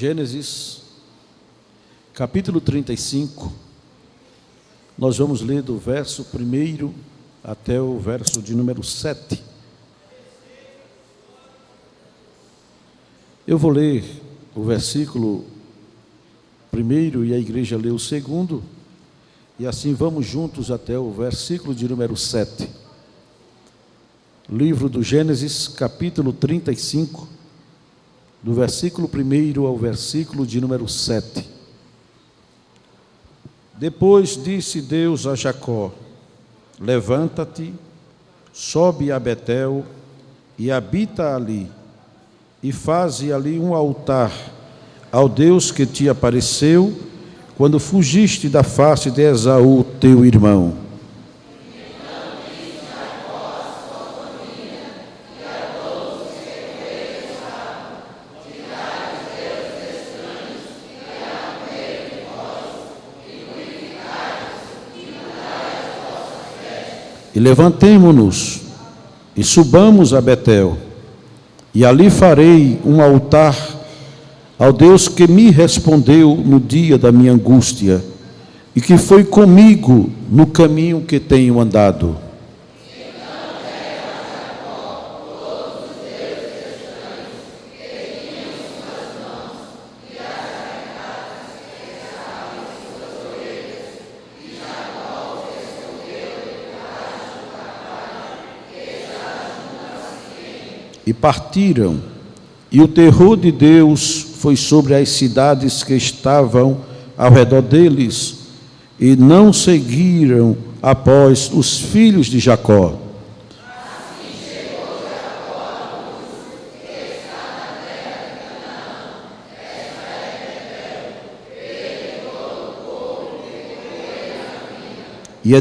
Gênesis, capítulo 35, nós vamos ler do verso 1 até o verso de número 7. Eu vou ler o versículo 1 e a igreja lê o 2, e assim vamos juntos até o versículo de número 7. Livro do Gênesis, capítulo 35, do versículo 1 ao versículo de número 7. Depois disse Deus a Jacó: levanta-te, sobe a Betel e habita ali, e faze ali um altar ao Deus que te apareceu quando fugiste da face de Esaú, teu irmão. E levantemo-nos e subamos a Betel, e ali farei um altar ao Deus que me respondeu no dia da minha angústia, e que foi comigo no caminho que tenho andado. E partiram, e o terror de Deus foi sobre as cidades que estavam ao redor deles, e não seguiram após os filhos de Jacó. E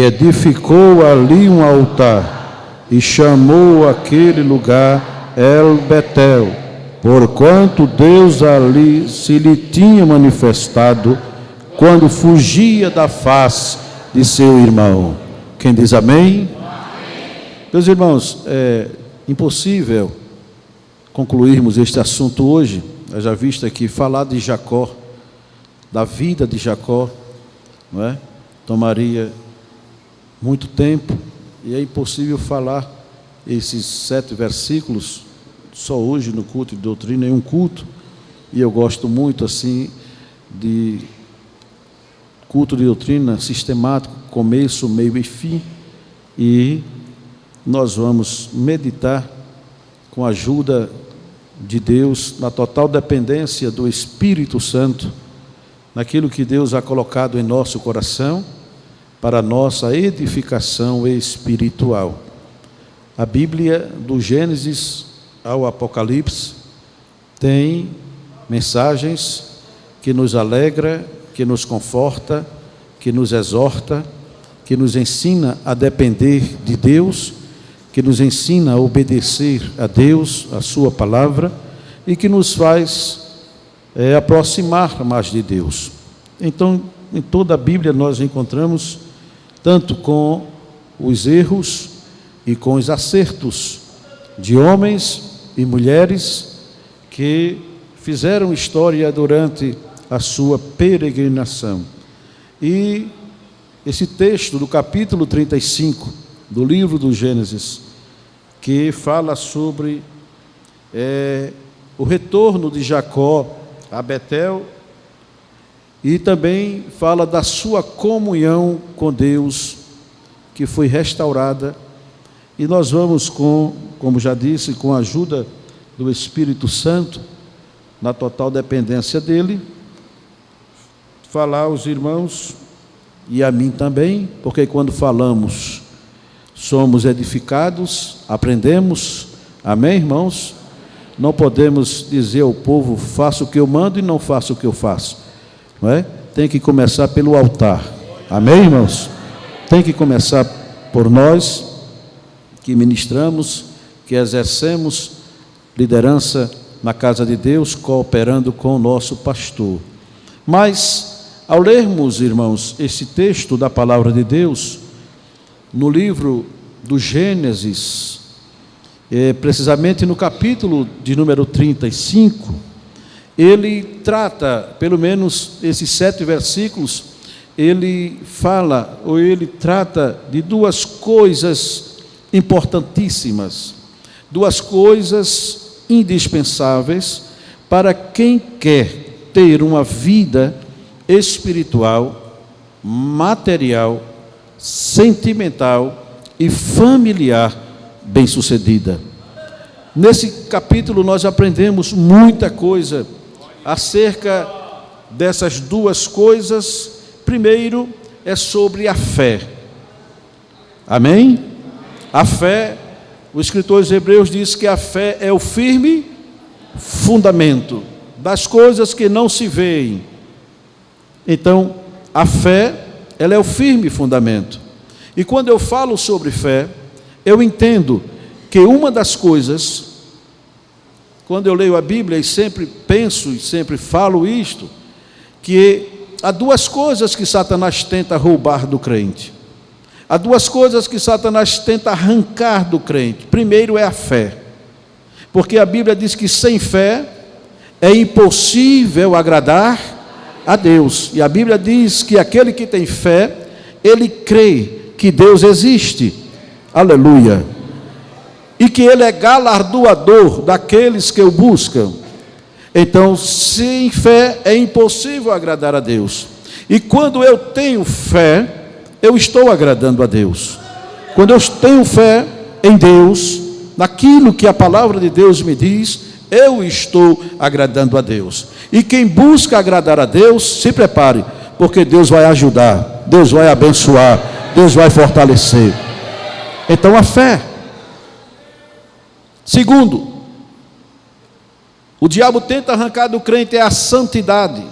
edificou ali um altar, e chamou aquele lugar El Betel, porquanto Deus ali se lhe tinha manifestado quando fugia da face de seu irmão. Quem diz amém? Amém. Meus irmãos, é impossível concluirmos este assunto hoje, já visto aqui, falar de Jacó, da vida de Jacó, não é? Tomaria muito tempo. E é impossível falar esses 7 versículos só hoje no culto de doutrina, em um culto. E eu gosto muito assim de culto de doutrina sistemático, começo, meio e fim. E nós vamos meditar com a ajuda de Deus, na total dependência do Espírito Santo, naquilo que Deus ha colocado em nosso coração, para a nossa edificação espiritual. A Bíblia, do Gênesis ao Apocalipse, tem mensagens que nos alegra, que nos conforta, que nos exorta, que nos ensina a depender de Deus, que nos ensina a obedecer a Deus, a sua palavra, e que nos faz aproximar mais de Deus. Então, em toda a Bíblia nós encontramos tanto com os erros e com os acertos de homens e mulheres que fizeram história durante a sua peregrinação. E esse texto do capítulo 35 do livro do Gênesis, que fala sobre o retorno de Jacó a Betel, e também fala da sua comunhão com Deus, que foi restaurada. E nós vamos, como já disse, com a ajuda do Espírito Santo, na total dependência dele, falar aos irmãos e a mim também, porque quando falamos, somos edificados, aprendemos. Amém, irmãos? Não podemos dizer ao povo: faça o que eu mando e não faça o que eu faço. Não é? Tem que começar pelo altar. Amém, irmãos? Tem que começar por nós que ministramos, que exercemos liderança na casa de Deus, cooperando com o nosso pastor. Mas, ao lermos, irmãos, esse texto da palavra de Deus, no livro do Gênesis, precisamente no capítulo de número 35, ele trata, pelo menos esses 7 versículos, ele fala, ou ele trata de 2 coisas importantíssimas, 2 coisas indispensáveis para quem quer ter uma vida espiritual, material, sentimental e familiar bem-sucedida. Nesse capítulo nós aprendemos muita coisa acerca dessas 2 coisas. Primeiro é sobre a fé. Amém? A fé, o escritor aos Hebreus diz que a fé é o firme fundamento das coisas que não se veem. Então, a fé, ela é o firme fundamento. E quando eu falo sobre fé, eu entendo que uma das coisas, quando eu leio a Bíblia e sempre penso e sempre falo isto, que há 2 coisas que Satanás tenta roubar do crente. Há 2 coisas que Satanás tenta arrancar do crente. Primeiro é a fé, porque a Bíblia diz que sem fé é impossível agradar a Deus. E a Bíblia diz que aquele que tem fé, ele crê que Deus existe. Aleluia. E que ele é galardoador daqueles que o buscam. Então, sem fé é impossível agradar a Deus. E quando eu tenho fé, eu estou agradando a Deus. Quando eu tenho fé em Deus, naquilo que a palavra de Deus me diz, eu estou agradando a Deus. E quem busca agradar a Deus, se prepare, porque Deus vai ajudar, Deus vai abençoar, Deus vai fortalecer. Então a fé. Segundo, o diabo tenta arrancar do crente a santidade.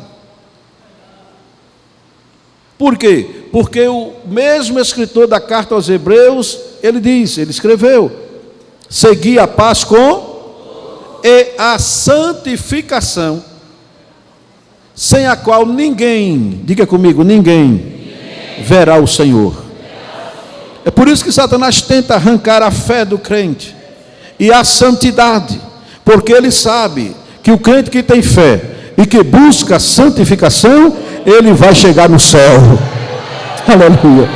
Por quê? Porque o mesmo escritor da carta aos Hebreus, ele escreveu: segui a paz com e a santificação, sem a qual ninguém, diga comigo, ninguém verá o Senhor. É por isso que Satanás tenta arrancar a fé do crente e a santidade, porque ele sabe que o crente que tem fé e que busca santificação, ele vai chegar no céu. Aleluia.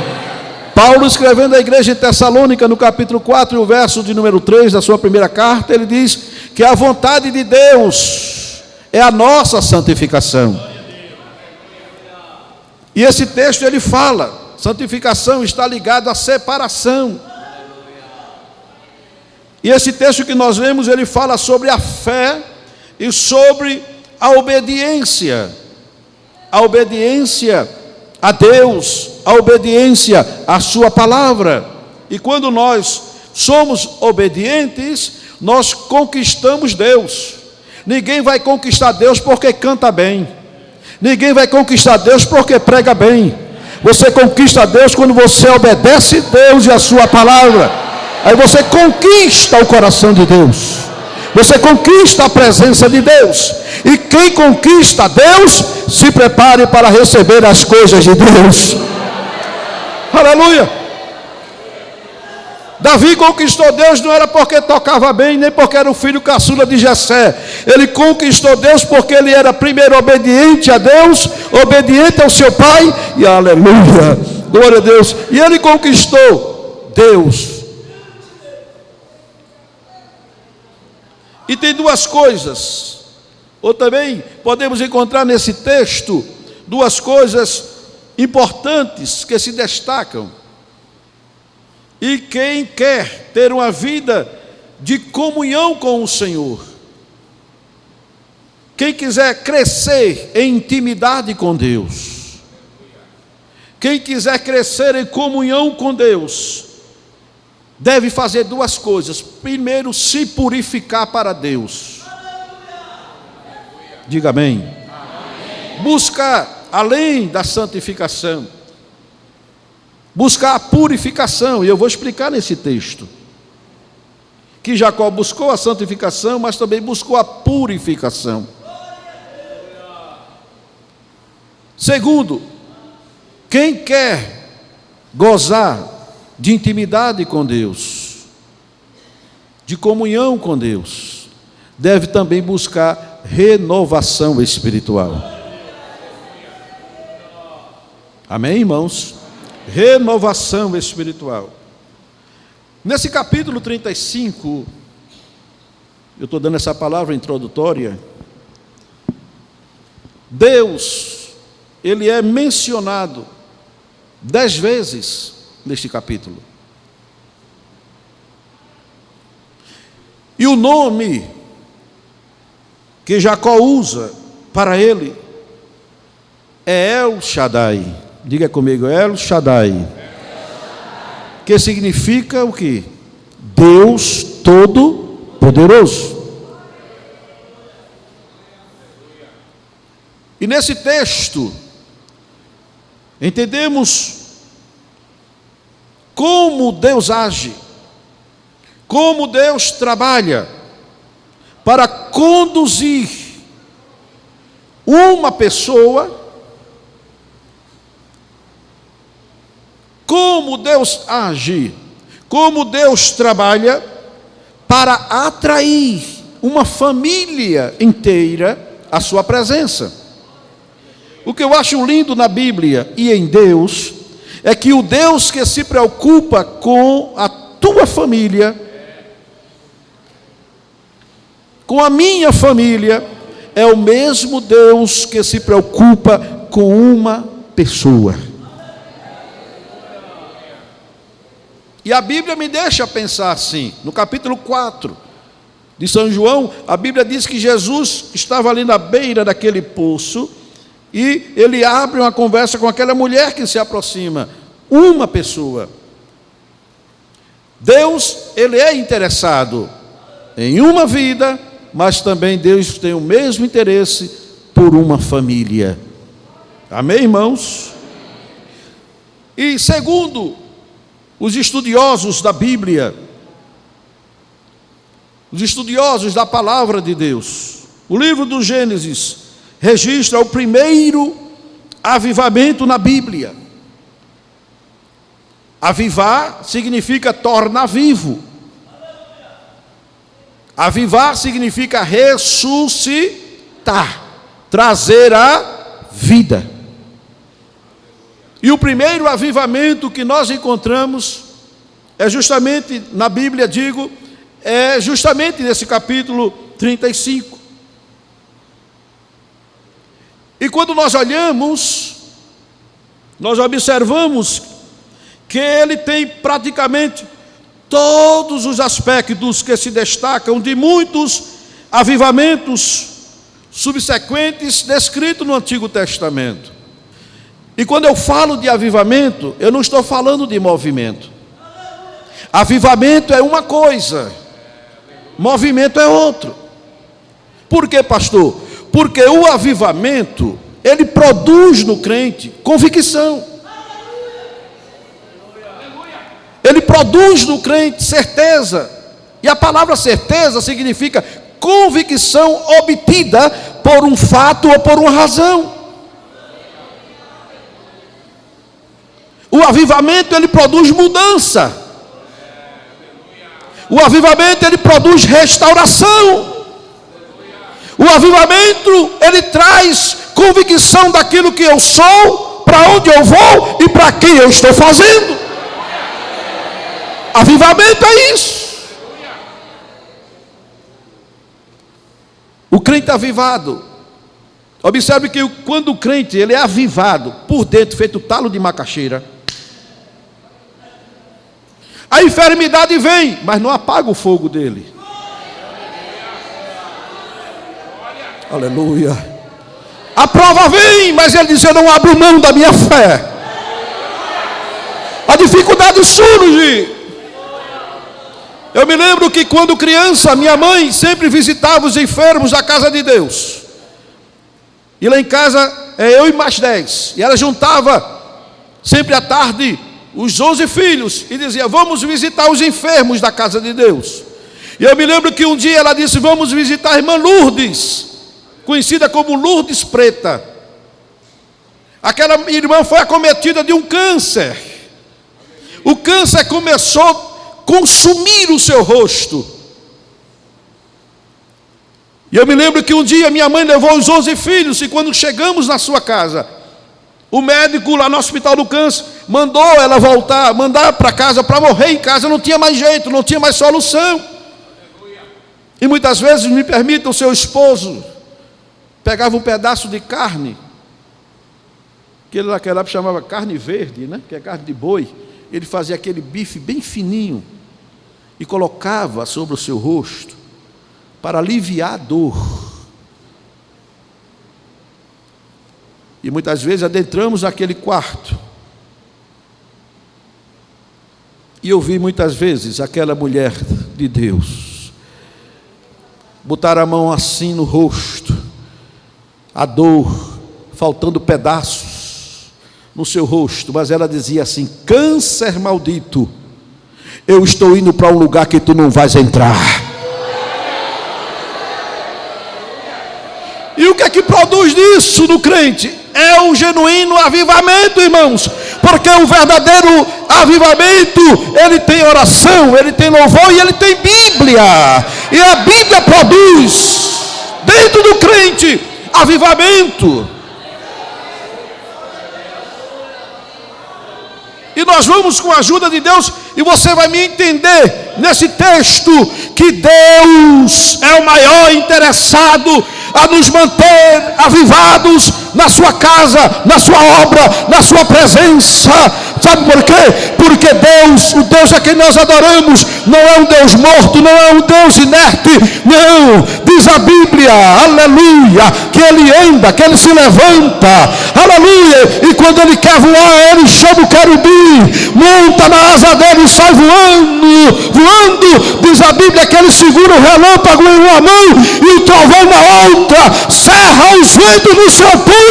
Paulo, escrevendo à igreja de Tessalônica, no capítulo 4, o verso de número 3 da sua primeira carta, ele diz que a vontade de Deus é a nossa santificação. E esse texto ele fala, santificação está ligado à separação. E esse texto que nós lemos, ele fala sobre a fé e sobre a obediência a Deus, a obediência à sua palavra. E quando nós somos obedientes, nós conquistamos Deus. Ninguém vai conquistar Deus porque canta bem, ninguém vai conquistar Deus porque prega bem. Você conquista Deus quando você obedece a Deus e a sua palavra. Aí você conquista o coração de Deus, você conquista a presença de Deus. E quem conquista Deus, se prepare para receber as coisas de Deus. Aleluia. Davi conquistou Deus não era porque tocava bem, nem porque era o filho caçula de Jessé. Ele conquistou Deus porque ele era primeiro obediente a Deus, obediente ao seu pai, e aleluia, glória a Deus. E ele conquistou Deus. E tem 2 coisas, ou também podemos encontrar nesse texto 2 coisas importantes que se destacam. E quem quer ter uma vida de comunhão com o Senhor, quem quiser crescer em intimidade com Deus, quem quiser crescer em comunhão com Deus, deve fazer 2 coisas. Primeiro, se purificar para Deus. Diga amém. Buscar, além da santificação, buscar a purificação. E eu vou explicar nesse texto que Jacó buscou a santificação, mas também buscou a purificação. Segundo, quem quer gozar de intimidade com Deus, de comunhão com Deus, deve também buscar renovação espiritual. Amém, irmãos? Renovação espiritual. Nesse capítulo 35, eu estou dando essa palavra introdutória, Deus, Ele é mencionado 10 vezes neste capítulo. E o nome que Jacó usa para ele é El Shaddai. Diga comigo, El Shaddai. Que significa o quê? Deus Todo-Poderoso. E nesse texto, entendemos como Deus age, como Deus trabalha para conduzir uma pessoa, como Deus age, como Deus trabalha para atrair uma família inteira à sua presença. O que eu acho lindo na Bíblia e em Deus é que o Deus que se preocupa com a tua família, com a minha família, é o mesmo Deus que se preocupa com uma pessoa. E a Bíblia me deixa pensar assim. No capítulo 4 de São João, a Bíblia diz que Jesus estava ali na beira daquele poço e ele abre uma conversa com aquela mulher que se aproxima. Uma pessoa. Deus, Ele é interessado em uma vida, mas também Deus tem o mesmo interesse por uma família. Amém, irmãos? E segundo os estudiosos da Bíblia, os estudiosos da palavra de Deus, o livro do Gênesis registra o primeiro avivamento na Bíblia. Avivar significa tornar vivo. Avivar significa ressuscitar, trazer a vida. E o primeiro avivamento que nós encontramos é justamente, na Bíblia digo, é justamente nesse capítulo 35. E quando nós olhamos, nós observamos que ele tem praticamente todos os aspectos que se destacam de muitos avivamentos subsequentes descritos no Antigo Testamento. E quando eu falo de avivamento, eu não estou falando de movimento. Avivamento é uma coisa, movimento é outro. Por quê, pastor? Porque o avivamento, ele produz no crente convicção. Ele produz no crente certeza. E a palavra certeza significa convicção obtida por um fato ou por uma razão. O avivamento, ele produz mudança. O avivamento, ele produz restauração. O avivamento, ele traz convicção daquilo que eu sou, para onde eu vou e para quem eu estou fazendo. Avivamento é isso. O crente avivado. Observe que quando o crente ele é avivado por dentro, feito talo de macaxeira, a enfermidade vem, mas não apaga o fogo dele. Aleluia. A prova vem, mas ele diz: eu não abro mão da minha fé. A dificuldade surge. Eu me lembro que quando criança, minha mãe sempre visitava os enfermos da casa de Deus. E lá em casa, eu e mais 10. E ela juntava sempre à tarde os 11 filhos e dizia: vamos visitar os enfermos da casa de Deus. E eu me lembro que um dia ela disse: vamos visitar a irmã Lourdes, conhecida como Lourdes Preta. Aquela irmã foi acometida de um câncer. O câncer começou a consumir o seu rosto. E eu me lembro que um dia minha mãe levou os 11 filhos, e quando chegamos na sua casa, o médico lá no Hospital do Câncer mandou ela voltar, mandar para casa, para morrer em casa. Não tinha mais jeito, não tinha mais solução. E muitas vezes, me permita, o seu esposo pegava um pedaço de carne, que ele naquela época chamava carne verde, né? Que é carne de boi. Ele fazia aquele bife bem fininho e colocava sobre o seu rosto para aliviar a dor. E muitas vezes adentramos naquele quarto e eu vi muitas vezes aquela mulher de Deus botar a mão assim no rosto, a dor, faltando pedaços no seu rosto, mas ela dizia assim: câncer maldito, eu estou indo para um lugar que tu não vais entrar. E o que é que produz disso no crente? É o genuíno avivamento, irmãos, porque o verdadeiro avivamento, ele tem oração, ele tem louvor e ele tem Bíblia, e a Bíblia produz dentro do crente avivamento. E nós vamos, com a ajuda de Deus, e você vai me entender nesse texto, que Deus é o maior interessado a nos manter avivados na sua casa, na sua obra, na sua presença. Sabe por quê? Porque Deus, o Deus a quem nós adoramos, não é um Deus morto, não é um Deus inerte, não. Diz a Bíblia, aleluia, que Ele anda, que Ele se levanta, aleluia, e quando Ele quer voar, Ele chama o querubim, monta na asa dele e sai voando. Diz a Bíblia que Ele segura o relâmpago em uma mão e o trovão na outra, cerra os ventos no seu punho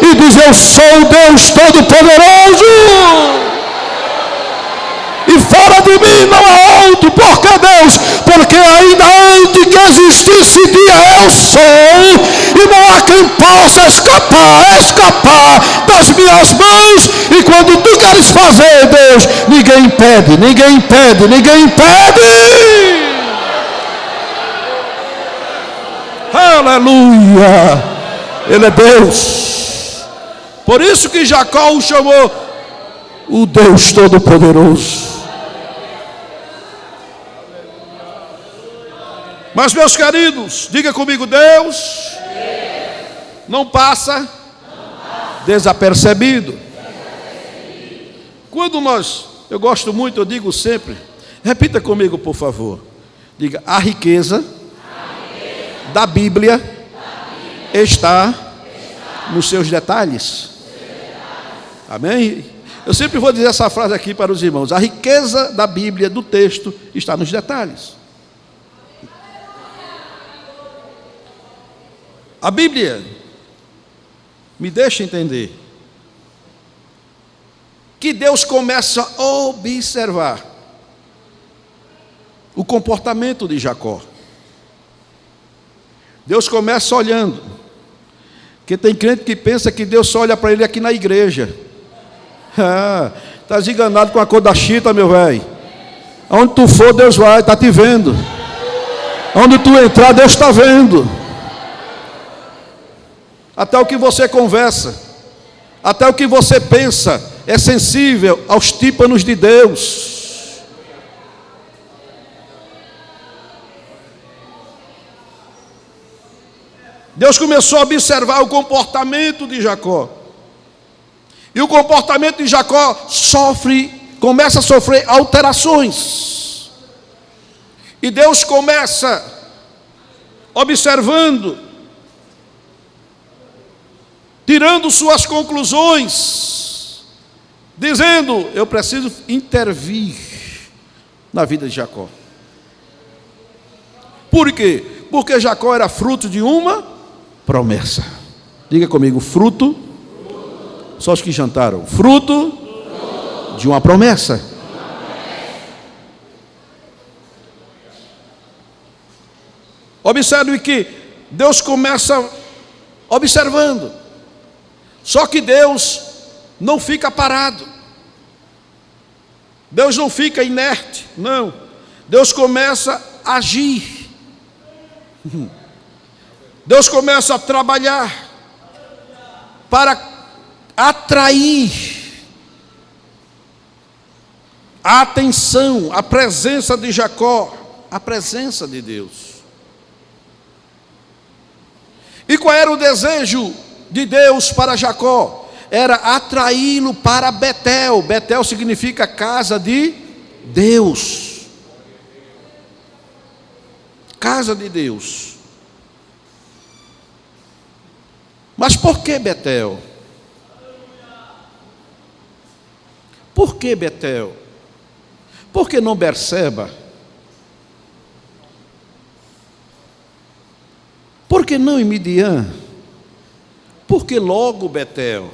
e diz: eu sou o Deus Todo-Poderoso. E fora de mim não há outro. Por que Deus? Porque ainda antes que existisse dia, eu sou, e não há quem possa escapar das minhas mãos. E quando tu queres fazer, Deus, ninguém impede. Aleluia, Ele é Deus. Por isso que Jacó o chamou o Deus Todo-Poderoso. Mas, meus queridos, diga comigo: Deus não passa desapercebido. Quando eu gosto muito, eu digo sempre, repita comigo, por favor. Diga: a riqueza da Bíblia está nos seus detalhes. Amém? Eu sempre vou dizer essa frase aqui para os irmãos: a riqueza da Bíblia, do texto, está nos detalhes. A Bíblia me deixa entender que Deus começa a observar o comportamento de Jacó. Deus começa olhando, porque tem crente que pensa que Deus só olha para ele aqui na igreja. Estás enganado com a cor da chita, meu velho. Onde tu for, Deus vai, está te vendo. Onde tu entrar, Deus está vendo. Até o que você conversa, até o que você pensa, é sensível aos tímpanos de Deus. Deus começou a observar o comportamento de Jacó. E o comportamento de Jacó começa a sofrer alterações. E Deus começa observando, tirando suas conclusões, dizendo: eu preciso intervir na vida de Jacó. Por quê? Porque Jacó era fruto de uma promessa. Diga comigo: fruto. Só os que jantaram. Fruto de uma promessa. Observe que Deus começa observando. Só que Deus não fica parado. Deus não fica inerte, não. Deus começa a agir. Deus começa a trabalhar para atrair a atenção, a presença de Jacó, a presença de Deus. E qual era o desejo de Deus para Jacó? Era atraí-lo para Betel. Betel significa casa de Deus. Casa de Deus. Mas por que Betel? Por que Betel? Por que não Berseba? Por que não em Midian? Por que logo Betel?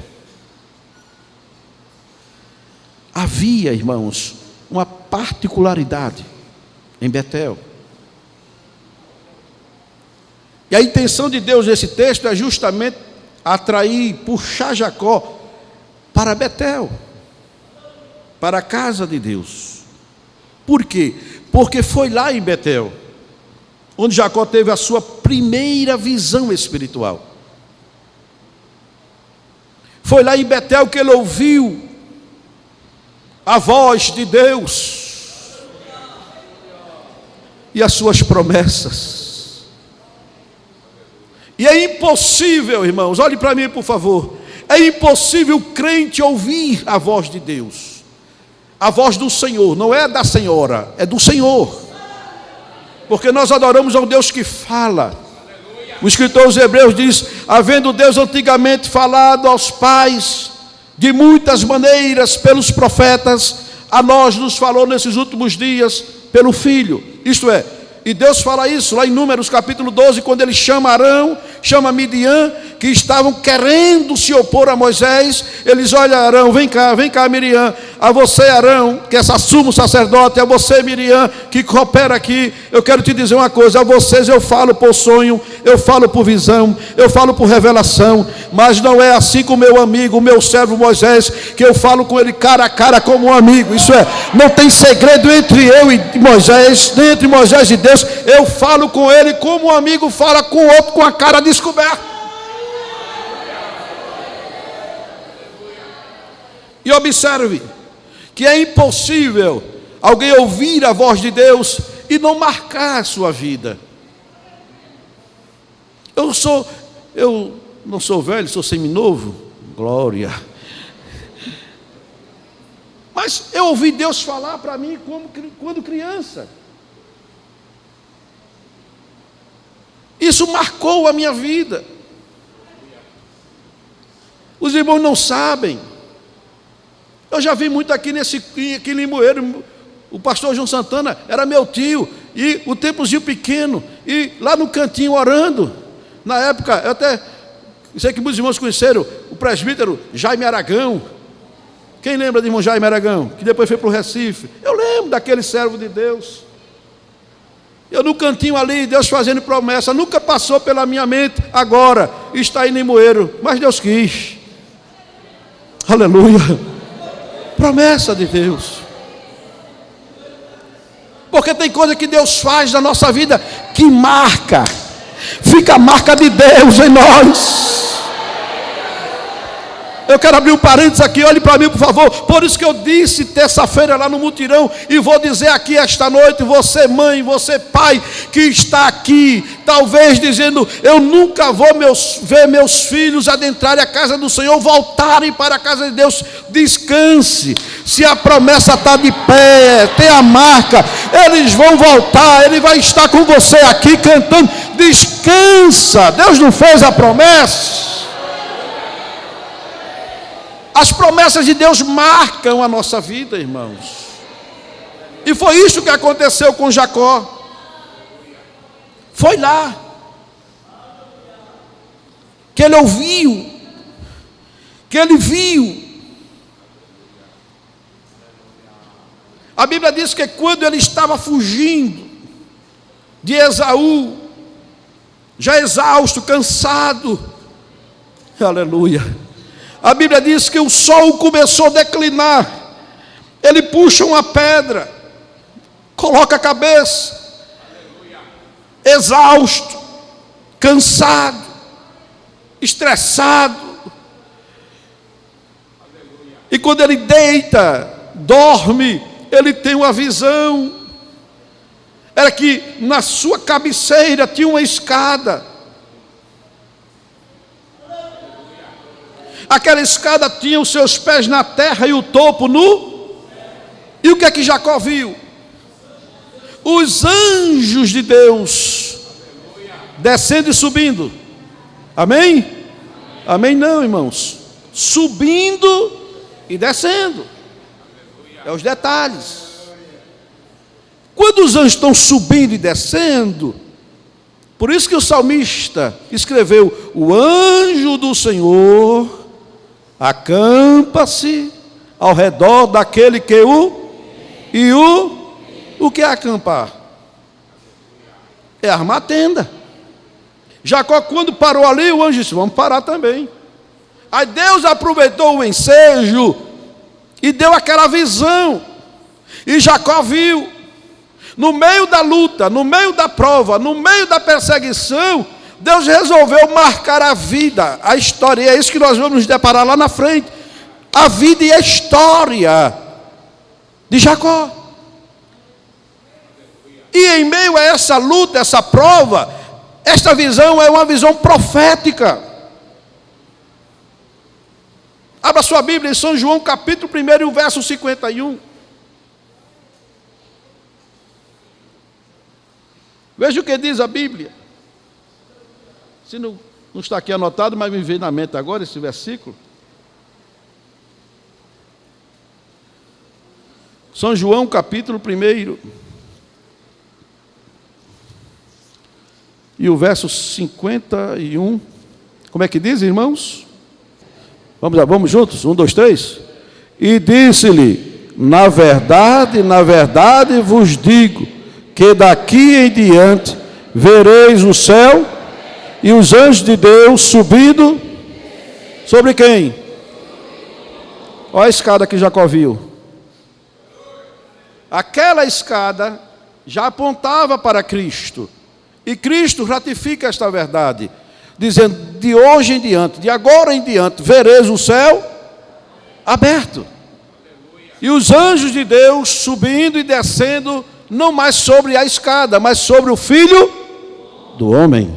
Havia, irmãos, uma particularidade em Betel. E a intenção de Deus nesse texto é justamente atrair, puxar Jacó para Betel, para a casa de Deus. Por quê? Porque foi lá em Betel onde Jacó teve a sua primeira visão espiritual. Foi lá em Betel que ele ouviu a voz de Deus e as suas promessas. E é impossível, irmãos, olhe para mim por favor, é impossível o crente ouvir a voz de Deus, a voz do Senhor, não é da senhora, é do Senhor, porque nós adoramos a um Deus que fala. O escritor aos Hebreus diz: havendo Deus antigamente falado aos pais de muitas maneiras pelos profetas, a nós nos falou nesses últimos dias pelo Filho. Isto é, e Deus fala isso lá em Números capítulo 12, quando ele chama Arão, chama Midian, que estavam querendo se opor a Moisés. Eles: olha Arão, vem cá Miriam, a você Arão, que é sumo sacerdote, a você Miriam, que coopera aqui, eu quero te dizer uma coisa: a vocês eu falo por sonho, eu falo por visão, eu falo por revelação, mas não é assim com o meu amigo, o meu servo Moisés, que eu falo com ele cara a cara como um amigo. Isso é, não tem segredo entre eu e Moisés, nem entre Moisés e Deus. Eu falo com ele como um amigo fala com o outro, com a cara descoberta. E observe que é impossível alguém ouvir a voz de Deus e não marcar a sua vida. Eu não sou velho, sou seminovo, glória. Mas eu ouvi Deus falar para mim quando criança. Isso marcou a minha vida. Os irmãos não sabem. Eu já vi muito aqui em Limoeiro. O pastor João Santana era meu tio, e o templozinho pequeno, e lá no cantinho orando. Na época, eu até sei que muitos irmãos conheceram o presbítero Jaime Aragão. Quem lembra de irmão Jaime Aragão? Que depois foi para o Recife. Eu lembro daquele servo de Deus. Eu no cantinho ali, Deus fazendo promessa, nunca passou pela minha mente. Agora está em Limoeiro, mas Deus quis. Aleluia. Promessa de Deus. Porque tem coisa que Deus faz na nossa vida que marca, fica a marca de Deus em nós. Eu quero abrir um parênteses aqui, olhe para mim por favor. Por isso que eu disse terça-feira lá no mutirão, e vou dizer aqui esta noite: você mãe, você pai que está aqui, talvez dizendo: eu nunca vou ver meus filhos adentrarem a casa do Senhor, voltarem para a casa de Deus. Descanse, se a promessa está de pé, tem a marca, eles vão voltar, ele vai estar com você aqui cantando. Descansa, Deus não fez a promessa. As promessas de Deus marcam a nossa vida, irmãos. E foi isso que aconteceu com Jacó. Foi lá que ele ouviu, que ele viu. A Bíblia diz que quando ele estava fugindo de Esaú, já exausto, cansado, aleluia, a Bíblia diz que o sol começou a declinar. Ele puxa uma pedra, coloca a cabeça, exausto, cansado, estressado. E quando ele deita, dorme, ele tem uma visão. Era que na sua cabeceira tinha uma escada. Aquela escada tinha os seus pés na terra e o topo nu. E o que é que Jacó viu? Os anjos de Deus descendo e subindo. Amém? Amém não, irmãos. Subindo e descendo. É os detalhes. Quando os anjos estão subindo e descendo, por isso que o salmista escreveu: o anjo do Senhor acampa-se ao redor daquele que o que é acampar? É armar tenda. Jacó, quando parou ali, o anjo disse: vamos parar também. Aí Deus aproveitou o ensejo e deu aquela visão. E Jacó viu, no meio da luta, no meio da prova, no meio da perseguição, Deus resolveu marcar a vida, a história. E é isso que nós vamos nos deparar lá na frente. A vida e a história de Jacó. E em meio a essa luta, essa prova, esta visão é uma visão profética. Abra sua Bíblia em São João capítulo 1 e o verso 51. Veja o que diz a Bíblia. Se não está aqui anotado, mas me veio na mente agora esse versículo. São João capítulo 1 e o verso 51. Como é que diz, irmãos? Vamos lá, vamos juntos? 1, 2, 3. E disse-lhe: na verdade vos digo, que daqui em diante vereis o céu e os anjos de Deus subindo sobre quem? Olha a escada que Jacó viu. Aquela escada já apontava para Cristo. E Cristo ratifica esta verdade, dizendo: de hoje em diante, de agora em diante, vereis o céu aberto. E os anjos de Deus subindo e descendo, não mais sobre a escada, mas sobre o Filho do Homem.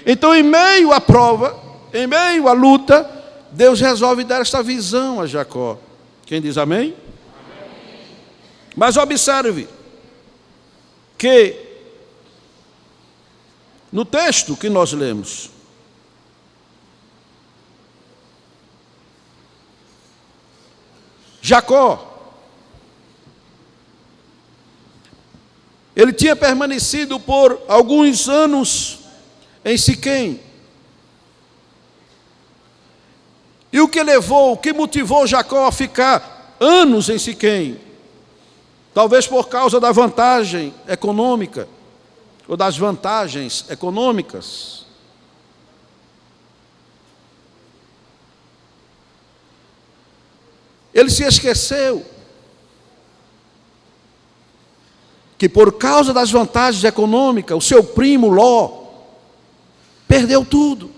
Então, em meio à prova, em meio à luta, Deus resolve dar esta visão a Jacó. Quem diz amém? Amém. Mas observe que no texto que nós lemos, Jacó, ele tinha permanecido por alguns anos em Siquém. E o que motivou Jacó a ficar anos em Siquém? Talvez por causa da vantagem econômica, ou das vantagens econômicas. Ele se esqueceu que por causa das vantagens econômicas, o seu primo Ló perdeu tudo.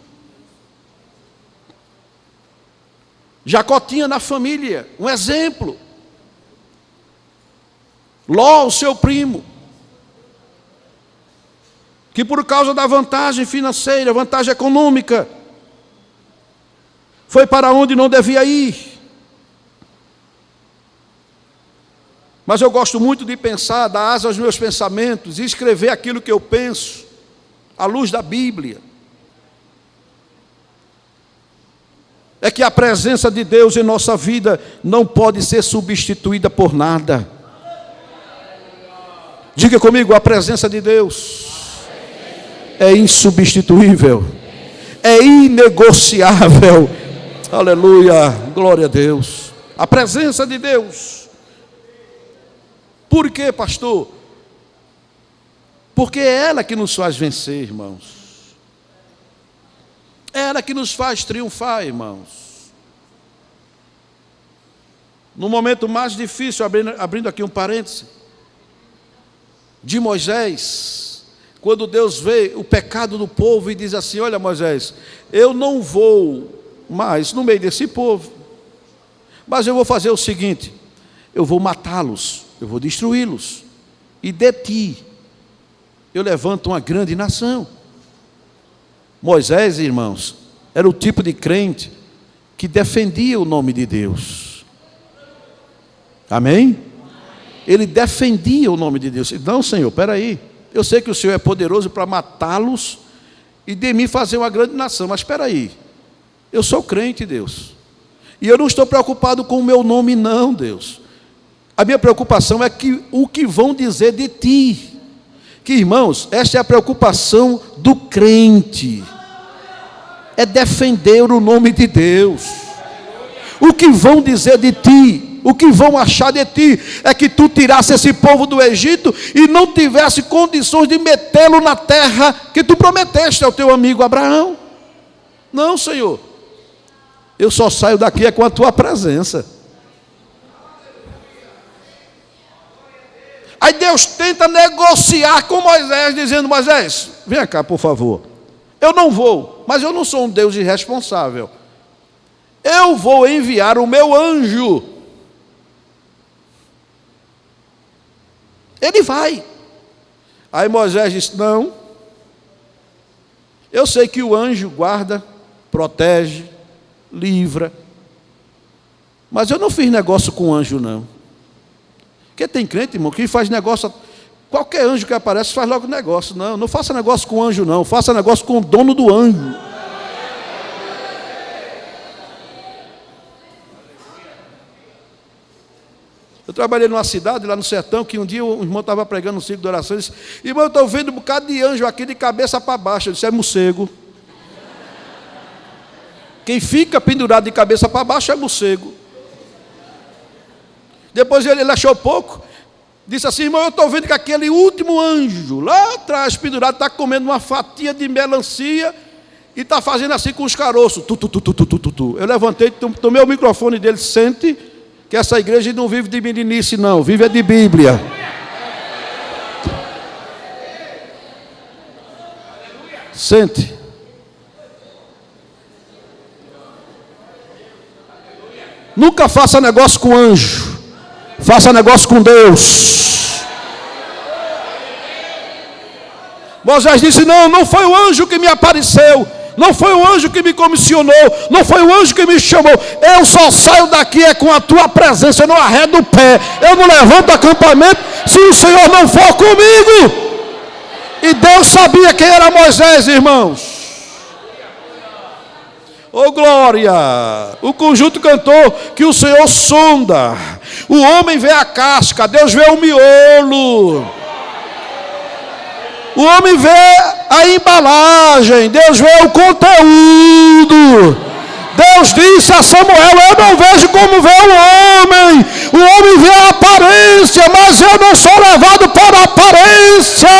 Jacó tinha na família um exemplo. Ló, o seu primo, que por causa da vantagem financeira, vantagem econômica, foi para onde não devia ir. Mas eu gosto muito de pensar, dar asa aos meus pensamentos e escrever aquilo que eu penso, à luz da Bíblia. É que a presença de Deus em nossa vida não pode ser substituída por nada. Diga comigo: a presença de Deus é insubstituível, é inegociável. Aleluia, glória a Deus. A presença de Deus. Por quê, pastor? Porque é ela que nos faz vencer, irmãos. É ela que nos faz triunfar, irmãos. No momento mais difícil, abrindo aqui um parêntese, de Moisés, quando Deus vê o pecado do povo e diz assim: olha, Moisés, eu não vou mais no meio desse povo, mas eu vou fazer o seguinte: eu vou matá-los, eu vou destruí-los, e de ti eu levanto uma grande nação. Moisés, irmãos, era o tipo de crente que defendia o nome de Deus. Amém? Ele defendia o nome de Deus. Não, Senhor, espera aí, eu sei que o Senhor é poderoso para matá-los e de mim fazer uma grande nação, mas espera aí, eu sou crente, Deus, e eu não estou preocupado com o meu nome, não, Deus. A minha preocupação é o que vão dizer de ti. Que, irmãos, esta é a preocupação do crente, é defender o nome de Deus. O que vão dizer de ti, o que vão achar de ti, é que tu tirasse esse povo do Egito e não tivesse condições de metê-lo na terra que tu prometeste ao teu amigo Abraão. Não, Senhor, eu só saio daqui com a tua presença. Aí Deus tenta negociar com Moisés, dizendo: Moisés, vem cá, por favor. Eu não vou, mas eu não sou um Deus irresponsável. Eu vou enviar o meu anjo. Ele vai. Aí Moisés disse: não. Eu sei que o anjo guarda, protege, livra, mas eu não fiz negócio com o anjo, não. Porque tem crente, irmão, que faz negócio, qualquer anjo que aparece faz logo negócio. Não, não faça negócio com o anjo, não, faça negócio com o dono do anjo. Eu trabalhei numa cidade, lá no sertão, que um dia o irmão estava pregando um ciclo de oração e disse: irmão, eu estou vendo um bocado de anjo aqui de cabeça para baixo. Eu disse: é morcego. Quem fica pendurado de cabeça para baixo é morcego. Depois ele achou pouco, disse assim: irmão, eu estou vendo que aquele último anjo, lá atrás, pendurado, está comendo uma fatia de melancia e está fazendo assim com os caroços. Eu levantei, tomei o microfone dele: sente, que essa igreja não vive de meninice, não, vive é de Bíblia. Sente. Nunca faça negócio com anjo. Faça negócio com Deus. Moisés disse: não foi o anjo que me apareceu, não foi o anjo que me comissionou, não foi o anjo que me chamou. Eu só saio daqui com a tua presença. Eu não arredo o pé, eu não levanto acampamento se o Senhor não for comigo. E Deus sabia quem era Moisés, irmãos. Oh glória! O conjunto cantou que o Senhor sonda. O homem vê a casca, Deus vê o miolo. O homem vê a embalagem, Deus vê o conteúdo. Deus disse a Samuel: eu não vejo como vê o homem vê a aparência, mas eu não sou levado por aparência.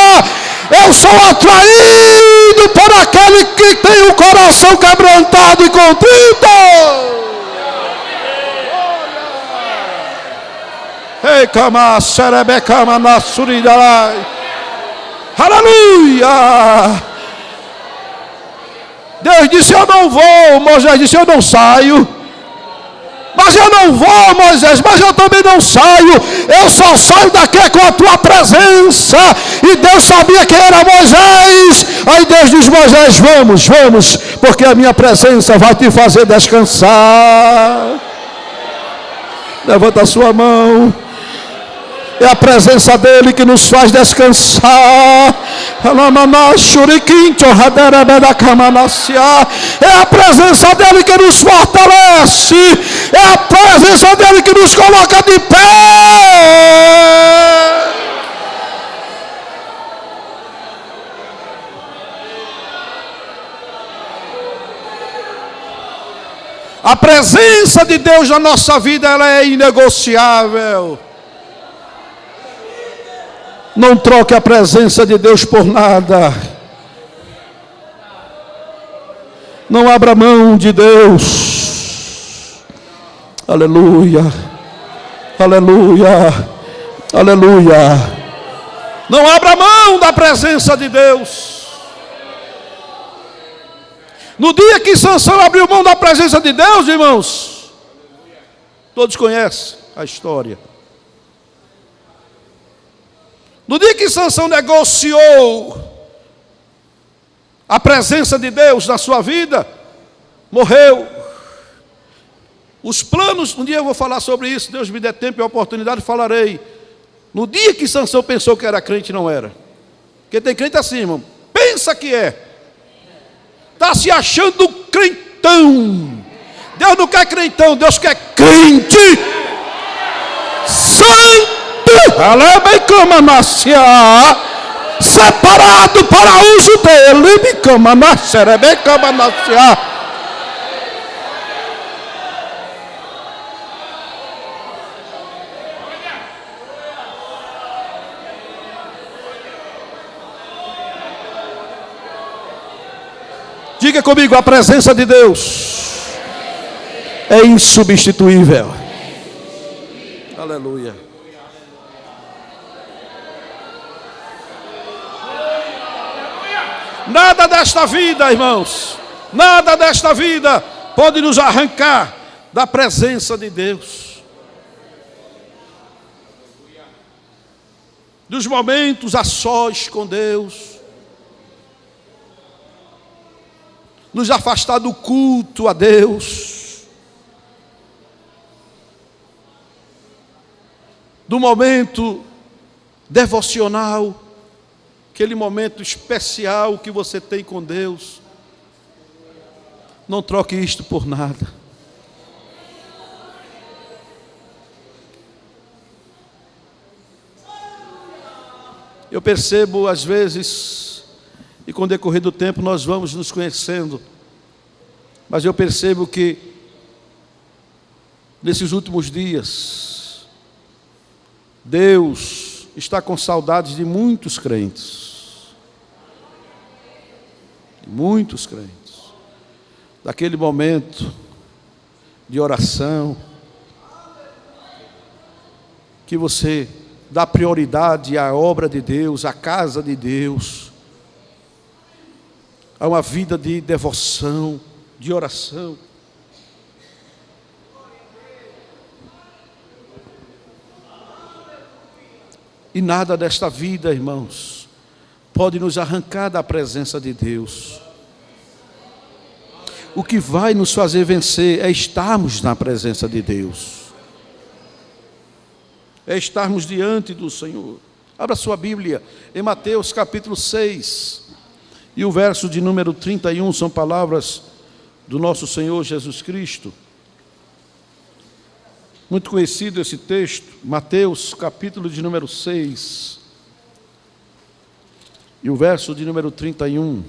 Eu sou atraído por aquele que tem o coração quebrantado e contrito. Ei, cama, serebe, cama, na suridalai. Aleluia! Deus disse: eu não vou. Moisés disse: eu não saio. Mas eu não vou, Moisés, mas eu também não saio. Eu só saio daqui com a tua presença. E Deus sabia quem era Moisés. Aí Deus diz: Moisés, vamos, porque a minha presença vai te fazer descansar. Levanta a sua mão. É a presença dele que nos faz descansar. É a presença dele que nos fortalece. É a presença dele que nos coloca de pé. A presença de Deus na nossa vida, ela é inegociável. Não troque a presença de Deus por nada. Não abra mão de Deus. Aleluia. Aleluia. Aleluia. Não abra mão da presença de Deus. No dia que Sansão abriu mão da presença de Deus, irmãos, todos conhecem a história. No dia que Sansão negociou a presença de Deus na sua vida, morreu. Os planos, um dia eu vou falar sobre isso, Deus me der tempo e oportunidade, falarei. No dia que Sansão pensou que era crente, não era. Porque tem crente assim, irmão, pensa que é. Está se achando crentão. Deus não quer crentão, Deus quer crente santo. Separado para uso dele. Diga comigo, a presença de Deus é insubstituível. Aleluia. Nada desta vida, irmãos, nada desta vida pode nos arrancar da presença de Deus. Dos momentos a sós com Deus. Nos afastar do culto a Deus, do momento devocional, aquele momento especial que você tem com Deus. Não troque isto por nada. Eu percebo às vezes, e com o decorrer do tempo nós vamos nos conhecendo, mas eu percebo que nesses últimos dias Deus está com saudades de muitos crentes. Muitos crentes. Daquele momento de oração, que você dá prioridade à obra de Deus, à casa de Deus, a uma vida de devoção, de oração. E nada desta vida, irmãos, pode nos arrancar da presença de Deus. O que vai nos fazer vencer é estarmos na presença de Deus. É estarmos diante do Senhor. Abra sua Bíblia em Mateus capítulo 6. E o verso de número 31 são palavras do nosso Senhor Jesus Cristo. Muito conhecido esse texto, Mateus capítulo de número 6. E o verso de número 31.